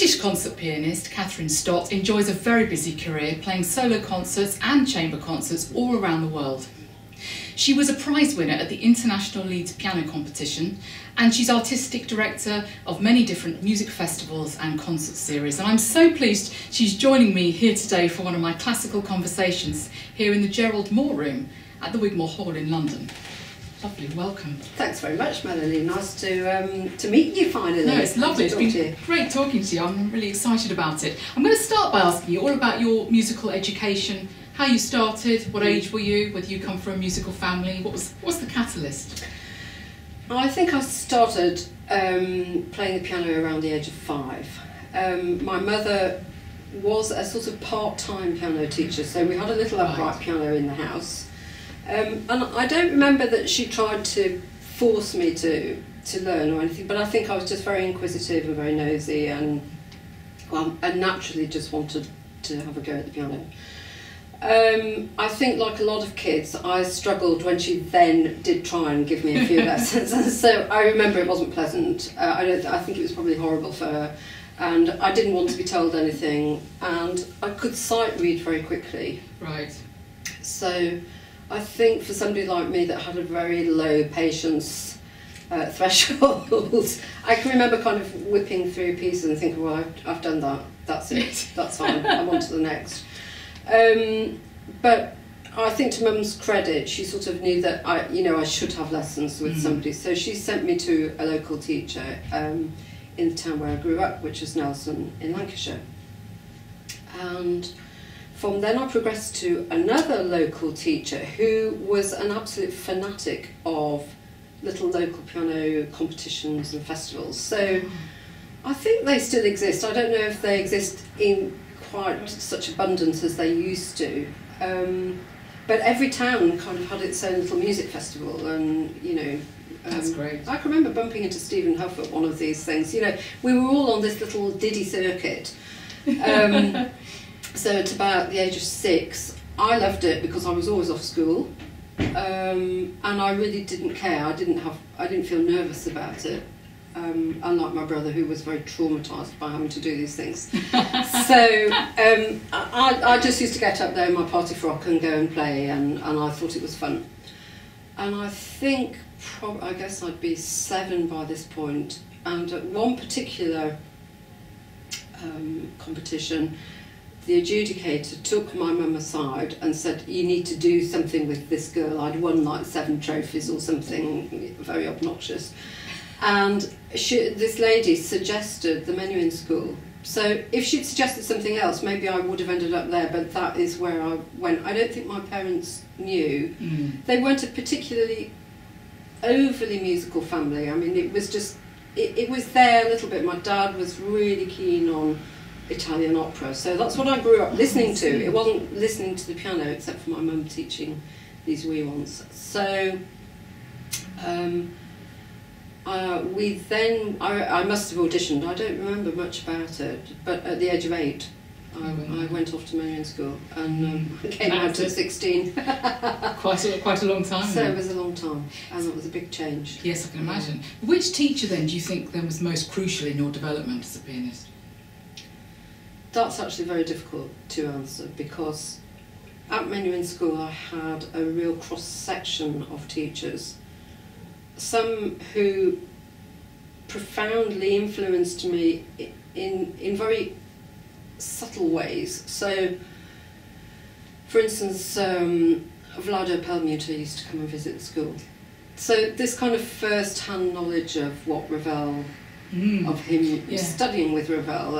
British concert pianist Kathryn Stott enjoys a very busy career playing solo concerts and chamber concerts all around the world. She was a prize winner at the International Leeds Piano Competition, and she's artistic director of many different music festivals and concert series. And I'm so pleased she's joining me here today for one of my classical conversations here in the Gerald Moore Room at the Wigmore Hall in London. Lovely, welcome. Thanks very much, Melanie. Nice to meet you finally. No, it's lovely. It's been great talking to you. I'm really excited about it. I'm going to start by asking you all about your musical education, how you started, what age were you, whether you come from a musical family, what's the catalyst? I think I started playing the piano around the age of 5. My mother was a sort of part-time piano teacher, so we had a little upright piano in the house. And I don't remember that she tried to force me to learn or anything, but I think I was just very inquisitive and very nosy, and I naturally just wanted to have a go at the piano. I think, like a lot of kids, I struggled when she then did try and give me a few lessons, and so I remember it wasn't pleasant. I think it was probably horrible for her, and I didn't want to be told anything, and I could sight read very quickly. Right. So I think for somebody like me that had a very low patience threshold, I can remember kind of whipping through pieces and thinking, well, I've done that, that's it, that's fine, I'm on to the next. But I think, to Mum's credit, she sort of knew that I should have lessons with somebody, so she sent me to a local teacher in the town where I grew up, which is Nelson in Lancashire. And from then I progressed to another local teacher who was an absolute fanatic of little local piano competitions and festivals. So I think they still exist. I don't know if they exist in quite such abundance as they used to. But every town kind of had its own little music festival, and that's great. I can remember bumping into Stephen Huff at one of these things. We were all on this little diddy circuit. So at about the age of 6, I loved it because I was always off school, and I really didn't care. I didn't feel nervous about it. Unlike my brother, who was very traumatised by having to do these things. So I just used to get up there in my party frock and go and play, and I thought it was fun. And I think, I guess I'd be 7 by this point, and at one particular competition, the adjudicator took my mum aside and said, you need to do something with this girl. I'd won like 7 trophies or something very obnoxious. And this lady suggested the Menuhin School. So if she'd suggested something else, maybe I would have ended up there, but that is where I went. I don't think my parents knew. They weren't a particularly overly musical family. I mean, it was just, it was there a little bit. My dad was really keen on Italian opera, so that's what I grew up listening to. It wasn't listening to the piano, except for my mum teaching these wee ones. So I must have auditioned. I don't remember much about it, but at the age of 8 I went off to Menuhin School and came out at 16. Quite a long time. So it was a long time, and it was a big change. Yes, I can imagine. Which teacher then do you think then was most crucial in your development as a pianist? That's actually very difficult to answer, because at Menuhin School I had a real cross-section of teachers. Some who profoundly influenced me in very subtle ways. So, for instance, Vlado Pelmuter used to come and visit the school. So this kind of first-hand knowledge of what Ravel, of him studying with Ravel,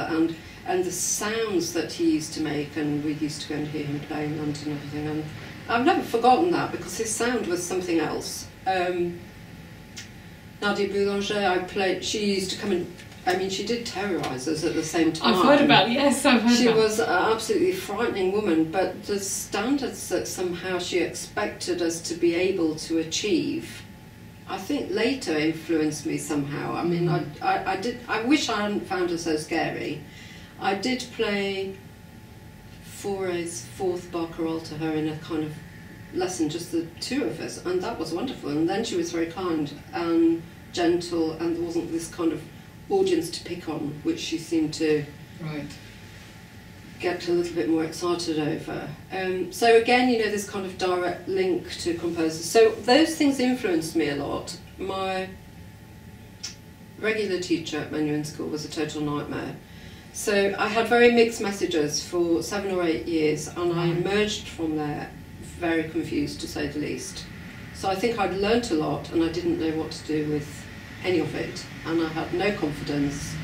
and the sounds that he used to make, and we used to go and hear him play in London and everything, and I've never forgotten that, because his sound was something else. Nadia Boulanger, she used to come and, she did terrorise us at the same time. I've heard about, yes, I've heard She about. was an absolutely frightening woman, but the standards that somehow she expected us to be able to achieve, I think later influenced me somehow. I mean, I wish I hadn't found her so scary. I did play Fauré's 4th Barcarolle to her in a kind of lesson, just the 2 of us, and that was wonderful. And then she was very kind and gentle, and there wasn't this kind of audience to pick on, which she seemed to get a little bit more excited over. So again, you know, this kind of direct link to composers. So those things influenced me a lot. My regular teacher at Menuhin School was a total nightmare. So I had very mixed messages for 7 or 8 years, and I emerged from there very confused, to say the least. So I think I'd learnt a lot, and I didn't know what to do with any of it, and I had no confidence,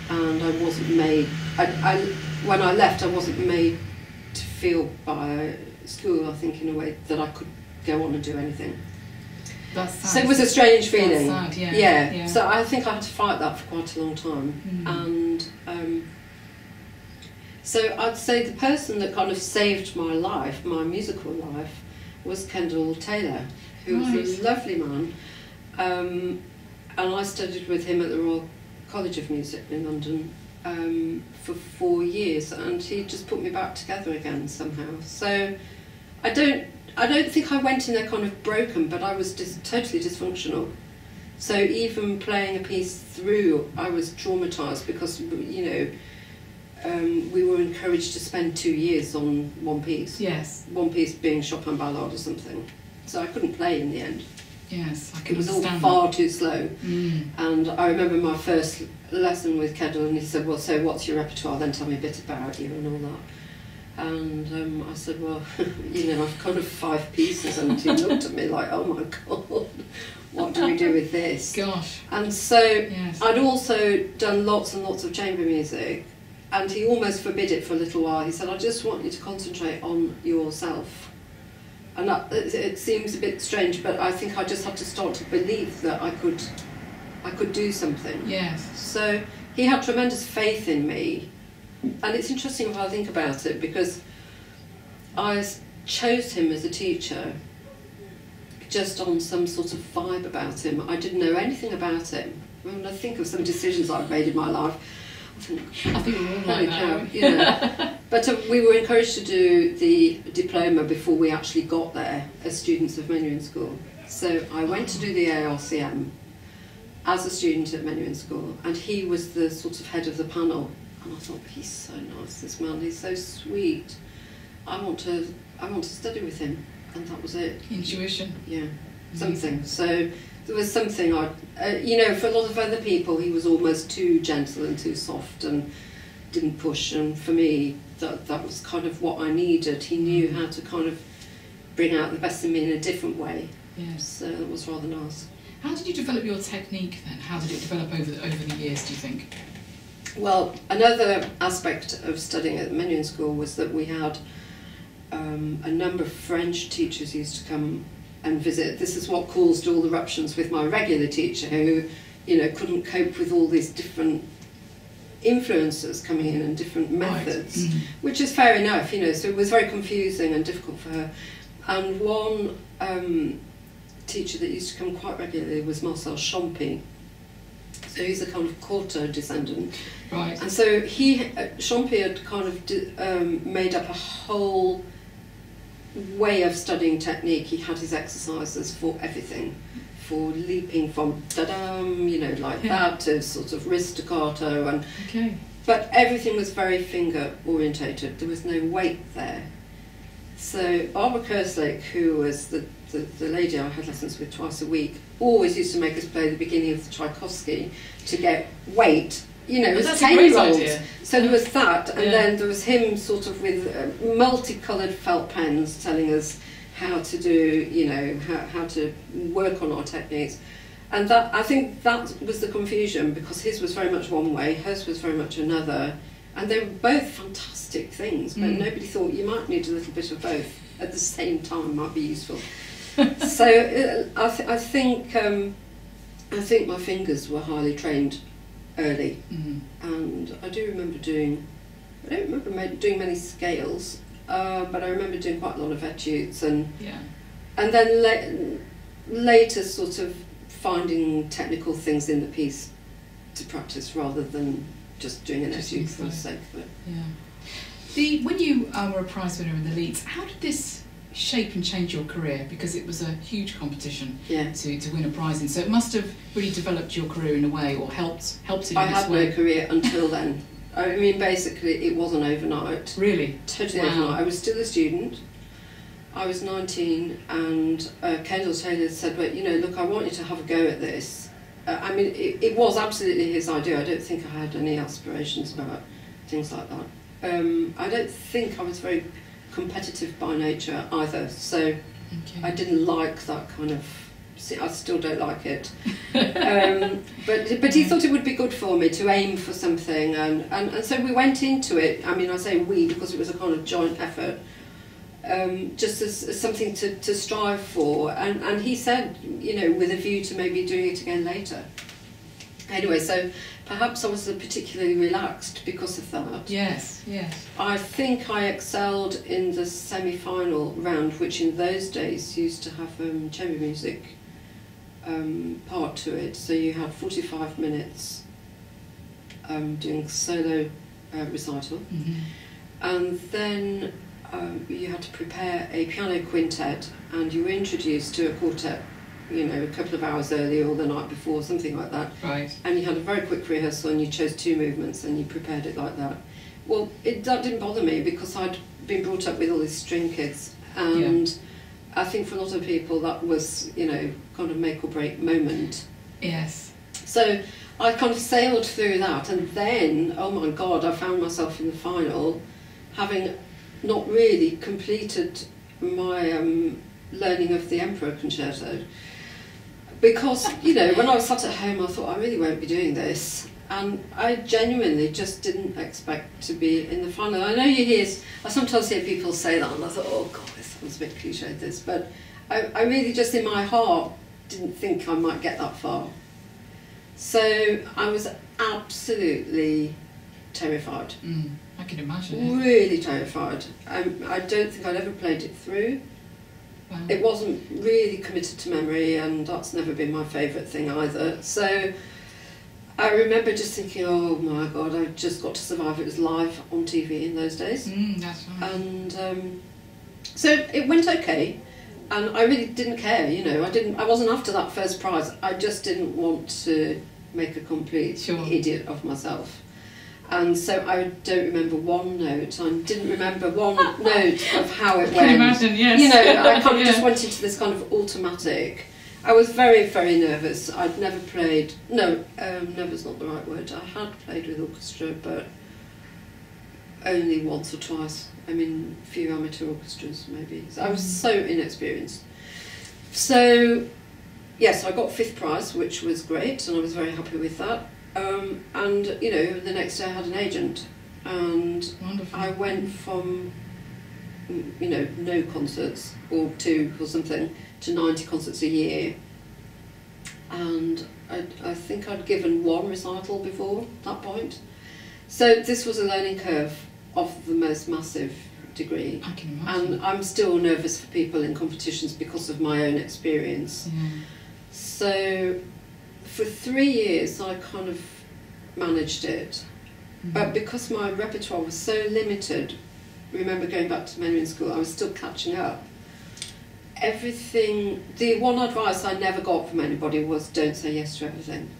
and I wasn't made, when I left, I wasn't made to feel by school, I think, in a way that I could go on and do anything. That's sad. So it was a strange feeling. That's sad, yeah. So I think I had to fight that for quite a long time. And so I'd say the person that kind of saved my life, my musical life, was Kendall Taylor, who was a lovely man. And I studied with him at the Royal College of Music in London for 4 years, and he just put me back together again somehow. So I don't think I went in there kind of broken, but I was just totally dysfunctional. So even playing a piece through, I was traumatised because, you know, we were encouraged to spend 2 years on one piece. Yes. One piece being Chopin Ballade or something. So I couldn't play in the end. Yes, I can It was all understand far too slow. And I remember my first lesson with Kendall, and he said, well, so what's your repertoire? Then tell me a bit about you and all that. And I said, well, you know, I've kind of 5 pieces. And he looked at me like, oh my God, what do we do with this? Gosh. And so I'd also done lots and lots of chamber music, and he almost forbid it for a little while. He said, I just want you to concentrate on yourself. And it seems a bit strange, but I think I just had to start to believe that I could do something. Yes. So he had tremendous faith in me. And it's interesting if I think about it, because I chose him as a teacher just on some sort of vibe about him. I didn't know anything about him. When I think of some decisions I've made in my life, I think we're all like that. You know. But we were encouraged to do the diploma before we actually got there as students of Menuhin School. So I went to do the ARCM as a student at Menuhin School, and he was the sort of head of the panel. And I thought, he's so nice, this man, he's so sweet. I want to study with him. And that was it. Intuition. Yeah, something. So there was something, you know, for a lot of other people, he was almost too gentle and too soft and didn't push. And for me, that was kind of what I needed. He knew how to kind of bring out the best in me in a different way. Yes. So it was rather nice. How did you develop your technique then? How did it develop over the years, do you think? Well, another aspect of studying at Menuhin School was that we had a number of French teachers used to come and visit. This is what caused all the ruptions with my regular teacher, who, you know, couldn't cope with all these different influences coming in and different methods, which is fair enough, you know, so it was very confusing and difficult for her. And one teacher that used to come quite regularly was Marcel Champy. So he's a kind of Cortot descendant. Right. And so Champy had kind of made up a whole way of studying technique. He had his exercises for everything, for leaping from da-dum, you know, like that, to sort of wrist staccato, and but everything was very finger orientated. There was no weight there. So Barbara Kerslake, who was the lady I had lessons with twice a week, always used to make us play the beginning of the Tchaikovsky to get weight. You know, it was 10-year-olds. So there was that, and then there was him sort of with multicoloured felt pens telling us how to do, you know, how to work on our techniques. And that, I think that was the confusion, because his was very much one way, hers was very much another. And they were both fantastic things, but nobody thought you might need a little bit of both at the same time, might be useful. So I think my fingers were highly trained early, and I do remember doing doing many scales, but I remember doing quite a lot of etudes, and then later sort of finding technical things in the piece to practice rather than just doing an etude for the sake of it. Yeah. When you were a prize winner in the Leeds, how did this shape and change your career, because it was a huge competition Yeah. to win a prize in. So it must have really developed your career in a way, or helped it in I this had way. no career until then. I mean, basically, it wasn't overnight. Really? Totally Wow. overnight. I was still a student. I was 19, and Kendall Taylor said, "Well, you know, look, I want you to have a go at this." I mean, it was absolutely his idea. I don't think I had any aspirations about things like that. I don't think I was very competitive by nature either, so Okay. I didn't like that kind of. I still don't like it. But he thought it would be good for me to aim for something, and so we went into it. I mean, I say we because it was a kind of joint effort, just as something to strive for. And he said, you know, with a view to maybe doing it again later. Anyway, so perhaps I was particularly relaxed because of that. Yes, yes. I think I excelled in the semi-final round, which in those days used to have chamber music part to it. So you had 45 minutes doing solo recital, Mm-hmm. and then you had to prepare a piano quintet, and you were introduced to a quartet, you know, a couple of hours earlier or the night before, something like that. Right. And you had a very quick rehearsal, and you chose 2 movements, and you prepared it like that. Well, that didn't bother me because I'd been brought up with all these string kids, and I think for a lot of people that was, you know, kind of make or break moment. Yes. So I kind of sailed through that, and then, oh my God, I found myself in the final, having not really completed my learning of the Emperor Concerto. Because, you know, when I was sat at home, I thought, I really won't be doing this. And I genuinely just didn't expect to be in the final. I know I sometimes hear people say that, and I thought, oh God, this sounds a bit cliched, this. But I really just, in my heart, didn't think I might get that far. So I was absolutely terrified. I can imagine it. Really terrified. I don't think I'd ever played it through. Wow. It wasn't really committed to memory, and that's never been my favourite thing either. So I remember just thinking, oh my God, I've just got to survive. It was live on TV in those days. That's right. And so it went okay, and I really didn't care, you know. I wasn't after that first prize. I just didn't want to make a complete idiot of myself. And so I don't remember one note. I didn't remember one note of how it went. I can imagine, yes. You know, I kind of just went into this kind of automatic. I was very, very nervous. I'd never played. No, nervous not the right word. I had played with orchestra, but only once or twice. I mean, a few amateur orchestras maybe. So I was so inexperienced. So yes, I got 5th prize, which was great, and I was very happy with that. And, you know, the next day I had an agent, and Wonderful. I went from, you know, no concerts, or 2 or something, to 90 concerts a year. And I think I'd given 1 recital before that point. So this was a learning curve of the most massive degree. I can imagine. And I'm still nervous for people in competitions because of my own experience. Yeah. So for 3 years I kind of managed it, but because my repertoire was so limited, remember going back to Melanie school, I was still catching up. Everything, the one advice I never got from anybody was don't say yes to everything,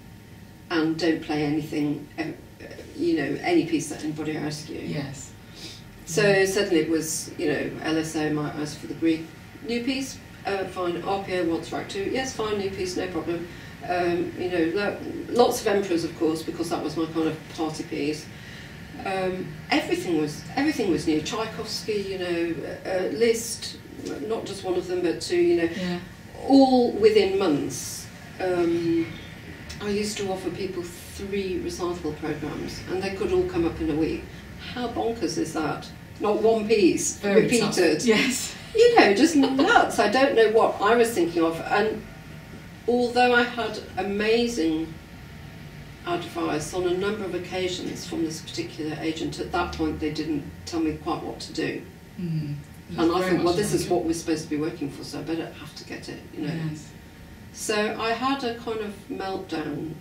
and don't play anything, you know, any piece that anybody asks you. Yes. So suddenly it was, you know, LSO might ask for the Greek new piece, fine. RPO wants Rack 2, yes, fine, new piece, no problem. You know, lots of emperors, of course, because that was my kind of party piece. Everything was new. Tchaikovsky, you know, Liszt, not just one of them, but 2, you know, all within months. I used to offer people 3 recital programs, and they could all come up in a week. How bonkers is that? Not one piece Very repeated. tough. Yes. You know, just nuts. I don't know what I was thinking of. And although I had amazing advice on a number of occasions from this particular agent, at that point they didn't tell me quite what to do. And I thought, well, this is what we're supposed to be working for, so I better have to get it, you know. Yes. So I had a kind of meltdown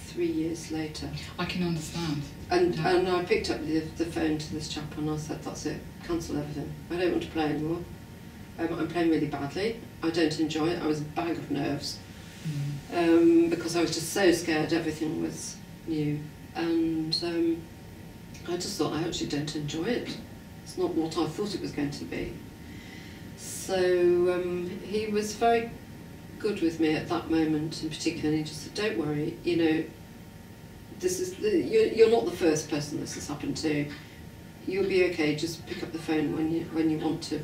3 years later. I can understand. And I picked up the phone to this chap and I said, that's it, cancel everything. I don't want to play anymore. I'm playing really badly. I don't enjoy it. I was a bag of nerves because I was just so scared everything was new. And I just thought, I actually don't enjoy it. It's not what I thought it was going to be. So he was very good with me at that moment in particular. And he just said, don't worry, you know, this is you're not the first person this has happened to. You'll be okay, just pick up the phone when you want to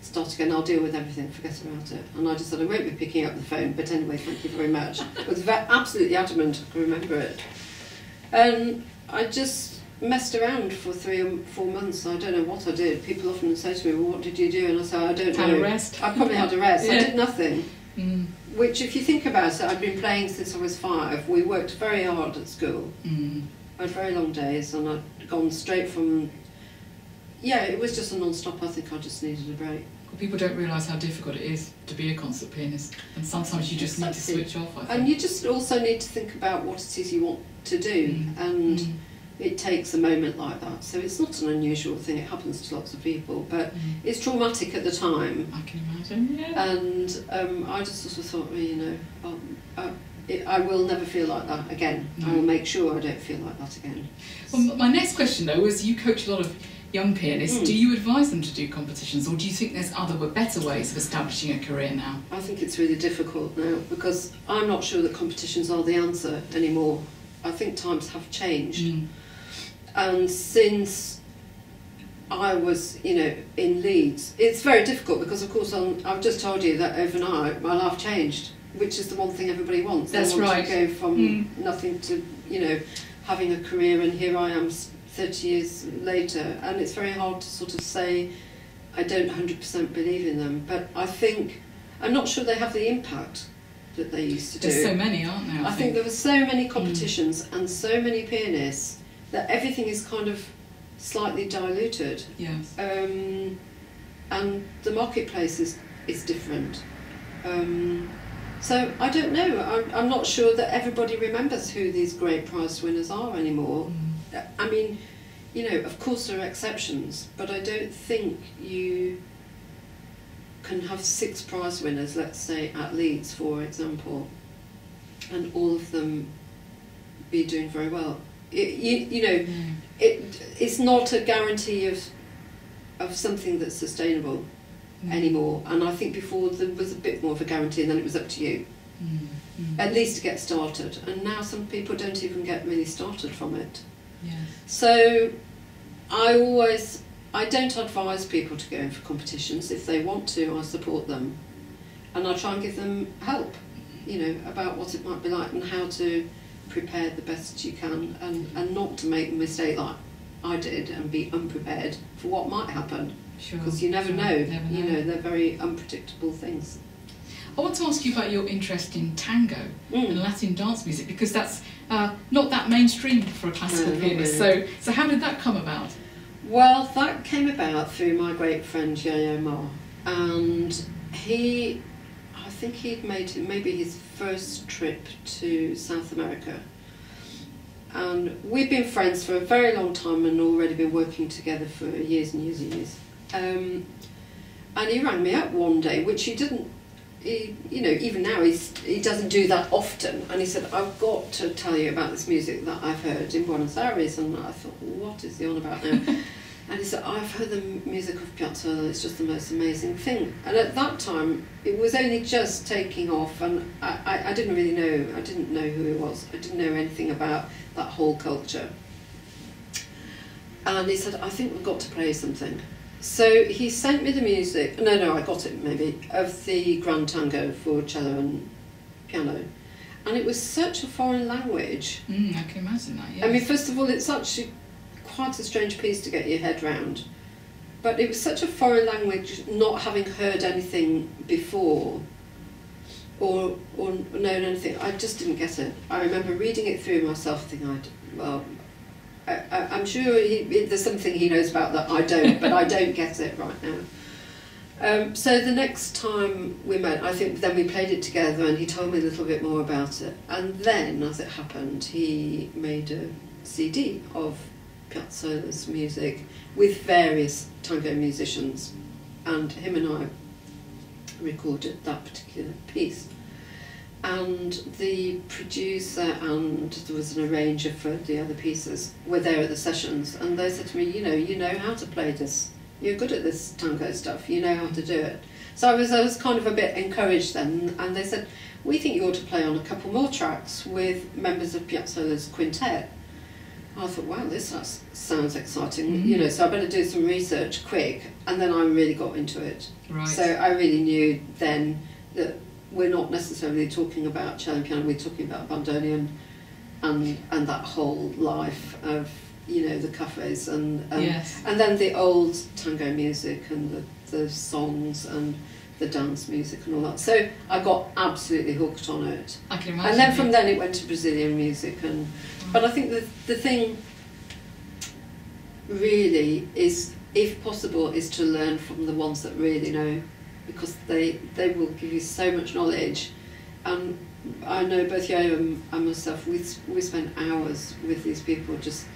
start again. I'll deal with everything, forget about it. And I just said, I won't be picking up the phone, but anyway, thank you very much. I was absolutely adamant, I can remember it. And I just messed around for 3 or 4 months. I don't know what I did. People often say to me, well, what did you do? And I say, I don't know. Had a rest. I probably had a rest. Yeah. I did nothing. Mm. Which, if you think about it, I'd been playing since I was 5. We worked very hard at school. Mm. I had very long days, and I'd gone straight from... Yeah, it was just a non-stop. I think I just needed a break. Well, people don't realise how difficult it is to be a concert pianist, and sometimes you just need to switch off, I think. And you just also need to think about what it is you want to do, and it takes a moment like that. So it's not an unusual thing, it happens to lots of people, but it's traumatic at the time. I can imagine, yeah. And I just sort of thought, well, you know, I will never feel like that again. No. I will make sure I don't feel like that again. Well, my next question, though, was you coach a lot of young pianists. Do you advise them to do competitions, or do you think there's other better ways of establishing a career now? I think it's really difficult now, because I'm not sure that competitions are the answer anymore. I think times have changed. And since I was, you know, in Leeds, it's very difficult because, of course, I've just told you that overnight my life changed, which is the one thing everybody wants. That's they want right. to go from nothing to, you know, having a career, and here I am 30 years later, and it's very hard to sort of say I don't 100% believe in them, but I think, I'm not sure they have the impact that they used to do. There's so many, aren't there? I think there were so many competitions and so many pianists that everything is kind of slightly diluted. Yes. And the marketplace is different. So I don't know. I'm not sure that everybody remembers who these great prize winners are anymore. I mean, you know, of course there are exceptions, but I don't think you can have 6 prize winners, let's say at Leeds, for example, and all of them be doing very well. It's not a guarantee of something that's sustainable anymore. And I think before there was a bit more of a guarantee, and then it was up to you, at least to get started. And now some people don't even get really started from it. Yes. So I don't advise people to go in for competitions. If they want to, I support them, and I try and give them help, you know, about what it might be like and how to prepare the best you can, and not to make a mistake like I did and be unprepared for what might happen. Sure. Because you never know. Never You know. know, they're very unpredictable things. I want to ask you about your interest in tango and Latin dance music, because that's not that mainstream for a classical No, not pianist. really. So how did that come about? Well, that came about through my great friend Gerald Moore, and I think he'd made maybe his first trip to South America. And we'd been friends for a very long time and already been working together for years and years and years. And he rang me up one day, which he didn't, you know, even now he doesn't do that often. And he said, I've got to tell you about this music that I've heard in Buenos Aires. And I thought, what is he on about now? And he said, I've heard the music of Piazzolla, it's just the most amazing thing. And at that time, it was only just taking off, and I didn't really know, I didn't know who he was. I didn't know anything about that whole culture. And he said, I think we've got to play something. So he sent me the music, no, I got it maybe, of the Grand Tango for cello and piano. And it was such a foreign language. I can imagine that, yes. I mean, first of all, it's actually quite a strange piece to get your head round, but it was such a foreign language, not having heard anything before or known anything. I just didn't get it. I remember reading it through myself, thinking, I'm sure there's something he knows about that I don't, but I don't get it right now. So the next time we met, I think then we played it together, and he told me a little bit more about it. And then, as it happened, he made a CD of Piazzolla's music with various tango musicians, and him and I recorded that particular piece. And the producer and there was an arranger for the other pieces were there at the sessions, and they said to me, you know how to play this. You're good at this tango stuff. You know how to do it. So I was kind of a bit encouraged then, and they said, we think you ought to play on a couple more tracks with members of Piazzolla's quintet. I thought, wow, this sounds exciting, so I better do some research quick, and then I really got into it. Right. So I really knew then that we're not necessarily talking about cello and piano, we're talking about bandoneon and that whole life of, the cafes and yes. and then the old tango music and the songs and the dance music and all that. So I got absolutely hooked on it. I can imagine. And then from then it went to Brazilian music, but I think the thing really is, if possible, is to learn from the ones that really know, because they will give you so much knowledge. And I know both Yo and myself, we spent hours with these people, just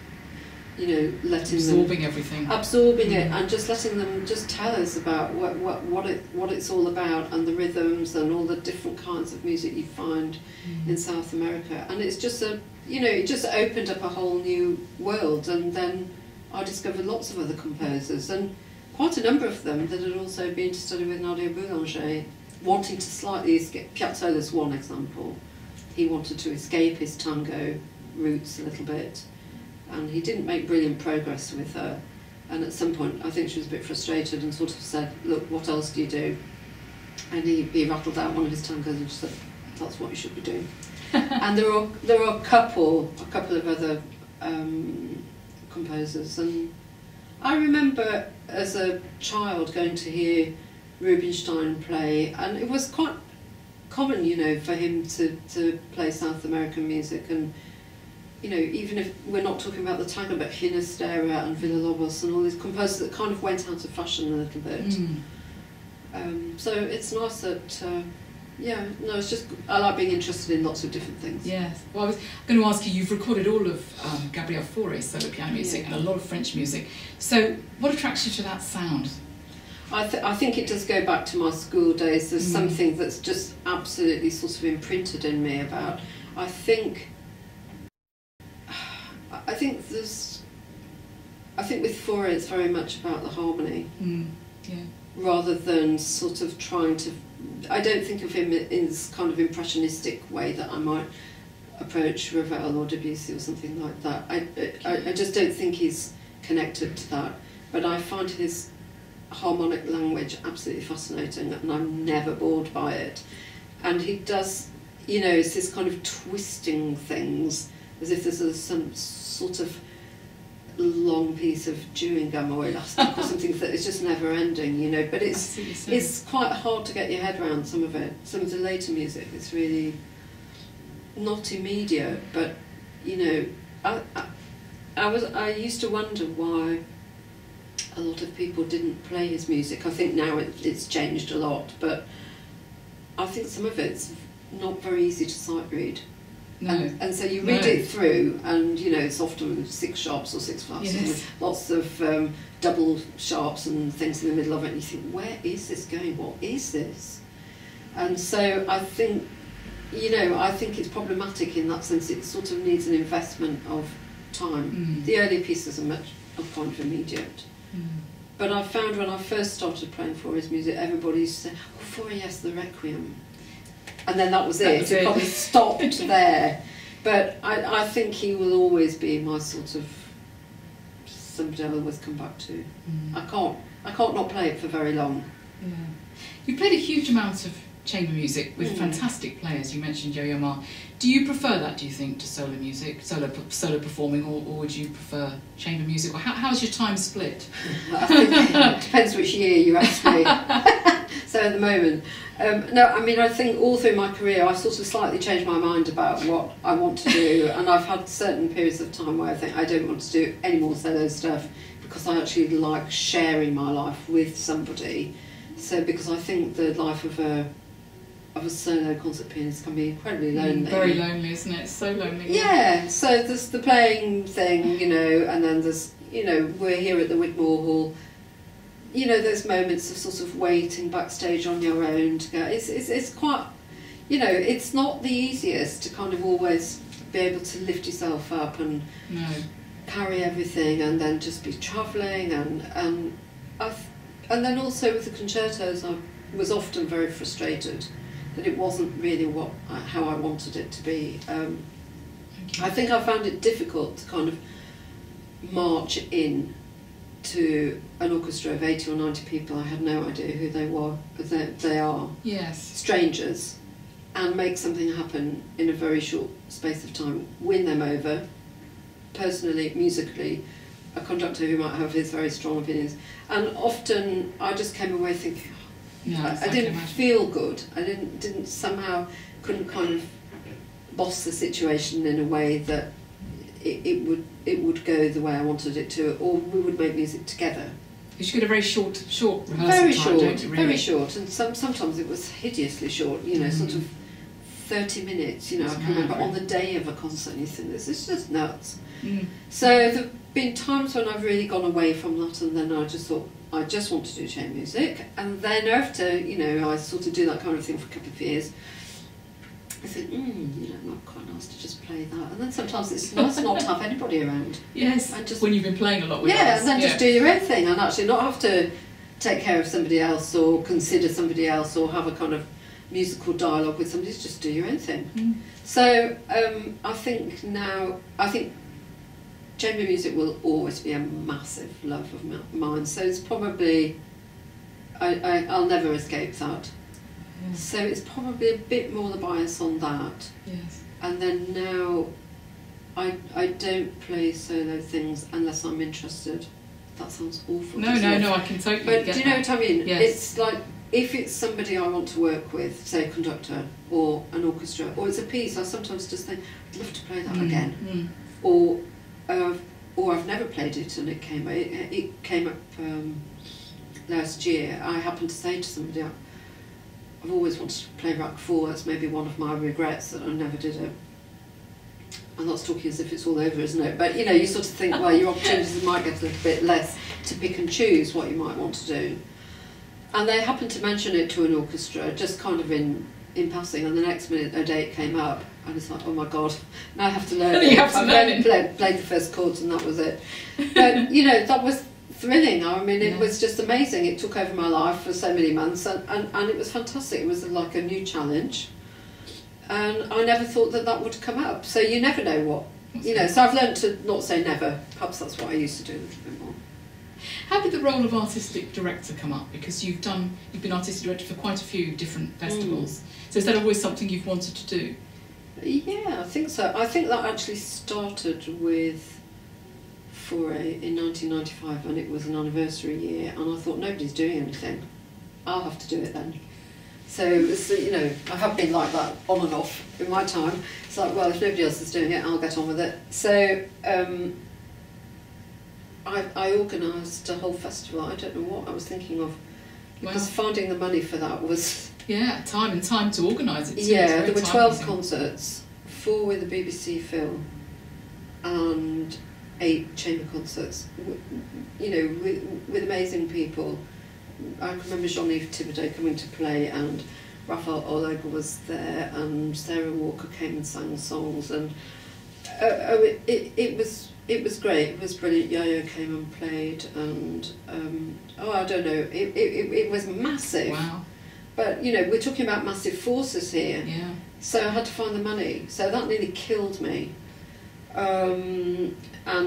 letting absorbing everything, absorbing it, and just letting them just tell us about what it's all about, and the rhythms and all the different kinds of music you find in South America. And it's just it just opened up a whole new world. And then I discovered lots of other composers, and quite a number of them that had also been to study with Nadia Boulanger, wanting to slightly escape. Piazzolla's one example. He wanted to escape his tango roots a little bit, and he didn't make brilliant progress with her. And at some point, I think she was a bit frustrated and sort of said, look, what else do you do? And he rattled out one of his tangos and just said, that's what you should be doing. And there are a couple of other composers. And I remember as a child going to hear Rubinstein play, and it was quite common, for him to play South American music. And even if we're not talking about the tango, but Ginastera and Villa-Lobos and all these composers that kind of went out of fashion a little bit. So it's nice that, it's just, I like being interested in lots of different things. Yes. Well, I was going to ask you, you've recorded all of Gabriel Fauré's solo piano music and a lot of French music. So what attracts you to that sound? I think it does go back to my school days. There's something that's just absolutely sort of imprinted in me about, I think with Fauré it's very much about the harmony, rather than sort of trying to. I don't think of him in this kind of impressionistic way that I might approach Ravel or Debussy or something like that. I just don't think he's connected to that. But I find his harmonic language absolutely fascinating, and I'm never bored by it. And he does, it's this kind of twisting things, as if there's some sort of long piece of chewing gum or elastic or something that is just never ending, but it's quite hard to get your head around some of it. Some of the later music, it's really not immediate, but I used to wonder why a lot of people didn't play his music. I think now it's changed a lot, but I think some of it's not very easy to sight read. No. And so you read it through, and it's often 6 sharps or 6 flaps, and lots of double sharps and things in the middle of it, and you think, where is this going? What is this? And so I think, I think it's problematic in that sense. It sort of needs an investment of time. The early pieces are much kind of immediate. But I found when I first started playing Fauré's music, everybody used to say, oh, Fauré, yes, the Requiem. And then that was it. It probably stopped there. But I think he will always be my sort of somebody I'll always come back to. I can't not play it for very long. Yeah. You played a huge amount of chamber music with fantastic players. You mentioned Yo-Yo Ma. Do you prefer that, do you think, to solo music, solo performing, or would you prefer chamber music? Or how's your time split? I think it depends which year you ask me. So at the moment, no, I mean, I think all through my career I sort of slightly changed my mind about what I want to do, and I've had certain periods of time where I think I don't want to do any more solo stuff, because I actually like sharing my life with somebody. So because I think the life of a solo concert pianist can be incredibly lonely. Very lonely, isn't it? It's so lonely. Yeah, so there's the playing thing, and then there's, we're here at the Wigmore Hall you know, those moments of sort of waiting backstage on your own to go. It's quite, you know, it's not the easiest to kind of always be able to lift yourself up and carry everything, and then just be travelling, and then also with the concertos, I was often very frustrated that it wasn't really how I wanted it to be. I think I found it difficult to kind of march in to an orchestra of 80 or 90 people. I had no idea who they were. They are strangers, and make something happen in a very short space of time, win them over, personally, musically, a conductor who might have his very strong opinions. And often I just came away thinking, I didn't feel good. I didn't somehow, couldn't kind of boss the situation in a way that it would go the way I wanted it to, or we would make music together. Because you get a very short rehearsal very time, short, don't you, really? Very short, and sometimes it was hideously short. You know, sort of 30 minutes. You know, I can remember on the day of a concert, and you think this is just nuts. So there've been times when I've really gone away from that, and then I just thought, I just want to do chamber music. And then after, you know, I sort of do that kind of thing for a couple of years, I think, you know, it might be quite nice to just play that. And then sometimes it's nice not to have anybody around. Yes, and just, when you've been playing a lot with us. And then just do your own thing, and actually not have to take care of somebody else or consider somebody else or have a kind of musical dialogue with somebody. Just do your own thing. So I think chamber music will always be a massive love of mine. So it's probably, I'll never escape that. So it's probably a bit more the bias on that. Yes. And then now, I don't play solo things unless I'm interested. That sounds awful. No, I can totally get But do you know what I mean? Yes. It's like, if it's somebody I want to work with, say a conductor or an orchestra, or it's a piece, I sometimes just think, I'd love to play that again. Or I've never played it and it came up last year. I happened to say to somebody, I've always wanted to play Rack 4, that's maybe one of my regrets that I never did it. I'm not talking as if it's all over, isn't it? But you know, you sort of think, well, your opportunities might get a little bit less to pick and choose what you might want to do. And they happened to mention it to an orchestra, just kind of in passing, and the next minute a date came up, and it's like, oh my God, now I have to learn it. You have to learn it. Played the first chords and that was it. But you know, that was thrilling. I mean, it was just amazing. It took over my life for so many months, and it was fantastic. It was like a new challenge, and I never thought that would come up. So you never know what, you know. So I've learned to not say never. Perhaps that's what I used to do a little bit more. How did the role of artistic director come up? Because you've been artistic director for quite a few different festivals. So is that always something you've wanted to do? Yeah, I think so. I think that actually started with Foray in 1995, and it was an anniversary year, and I thought, nobody's doing anything, I'll have to do it then. So, you know, I have been like that on and off in my time. It's like, well, if nobody else is doing it, I'll get on with it. So I organised a whole festival. I don't know what I was thinking of, because finding the money for that was... Yeah, time to organise it too. Yeah, there were 12 concerts, 4 with the BBC film, and 8 chamber concerts, you know, with amazing people. I remember Jean-Yves Thibodeau coming to play, and Raphael Oleg was there, and Sarah Walker came and sang songs, and it was great. It was brilliant. Yo-Yo came and played, and I don't know, it was massive. Wow. But you know, we're talking about massive forces here. Yeah. So I had to find the money. So that nearly killed me. And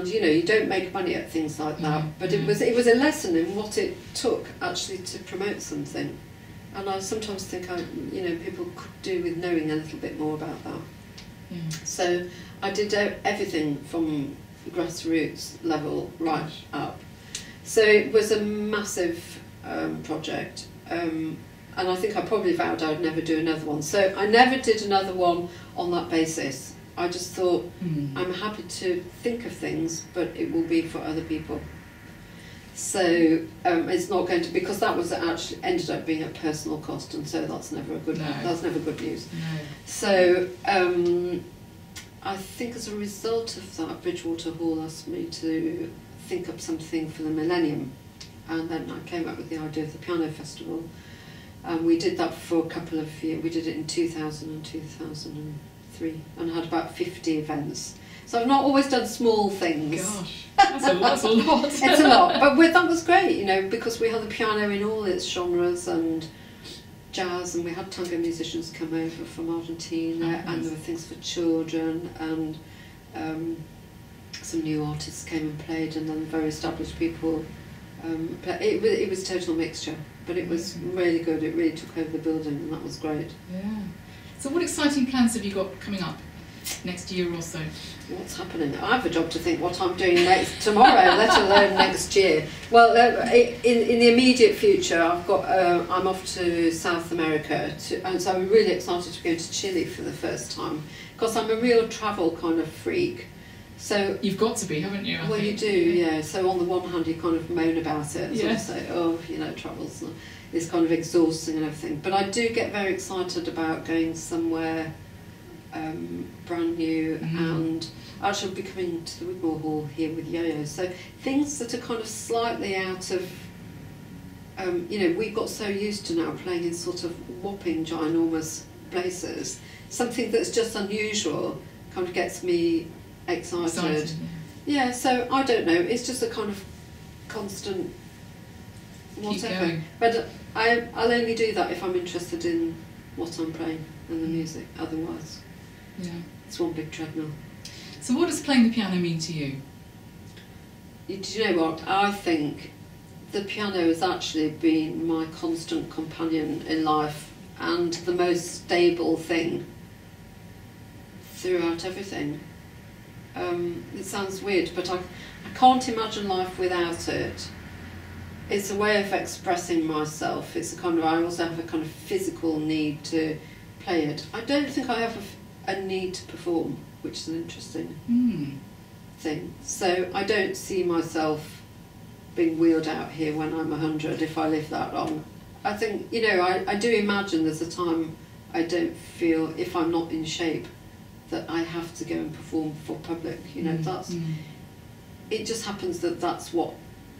you know, you don't make money at things like that. But it was a lesson in what it took actually to promote something. And I sometimes think you know, people could do with knowing a little bit more about that. So I did everything from grassroots level right up. So it was a massive project. And I think I probably vowed I'd never do another one. So I never did another one on that basis. I just thought, I'm happy to think of things, but it will be for other people. So it's not going to, because that was actually ended up being a personal cost, and so that's never good news. No. So I think as a result of that, Bridgewater Hall asked me to think up something for the millennium. and then I came up with the idea of the piano festival, and we did that for a couple of years. We did it in 2000 and 2003 and had about 50 events. So I've not always done small things. Gosh, that's a lot. It's a lot, but that was great, you know, because we had the piano in all its genres and jazz, and we had tango musicians come over from Argentina, and there were things for children, and some new artists came and played, and then very established people. It was a total mixture, but it was really good. It really took over the building, and that was great. Yeah. So what exciting plans have you got coming up next year or so? What's happening? I have a job to think what I'm doing tomorrow, let alone next year. Well, in the immediate future, I'm off to South America, and so I'm really excited to go to Chile for the first time, because I'm a real travel kind of freak. So you've got to be, haven't you? Well, you do, yeah. So on the one hand, you kind of moan about it, and sort of say, oh, you know, travel's is kind of exhausting and everything. But I do get very excited about going somewhere brand new, and actually I'll be coming to the Wigmore Hall here with Yo-Yo. So things that are kind of slightly out of, you know, we got so used to now playing in sort of whopping, ginormous places. Something that's just unusual kind of gets me excited. Yeah, so I don't know, it's just a kind of constant whatever. But I'll only do that if I'm interested in what I'm playing and the music, otherwise it's one big treadmill. So what does playing the piano mean to you? Do you know what? I think the piano has actually been my constant companion in life and the most stable thing throughout everything. It sounds weird, but I can't imagine life without it. It's a way of expressing myself. It's a kind of, I also have a kind of physical need to play it. I don't think I have a need to perform, which is an interesting thing. So I don't see myself being wheeled out here when I'm 100 if I live that long. I think, you know, I do imagine there's a time I don't feel, if I'm not in shape, that I have to go and perform for public. You know, it just happens that that's what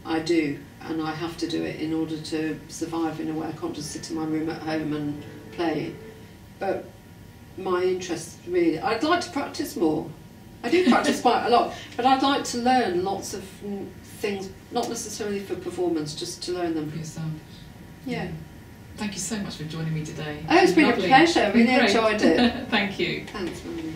I do, and I have to do it in order to survive in a way. I can't just sit in my room at home and play. But my interest really, I'd like to practice more. I do practice quite a lot, but I'd like to learn lots of things, not necessarily for performance, just to learn them. For yourself. Yeah. Thank you so much for joining me today. Oh, it's been a pleasure. I really enjoyed it. Thank you. Thanks, Melanie.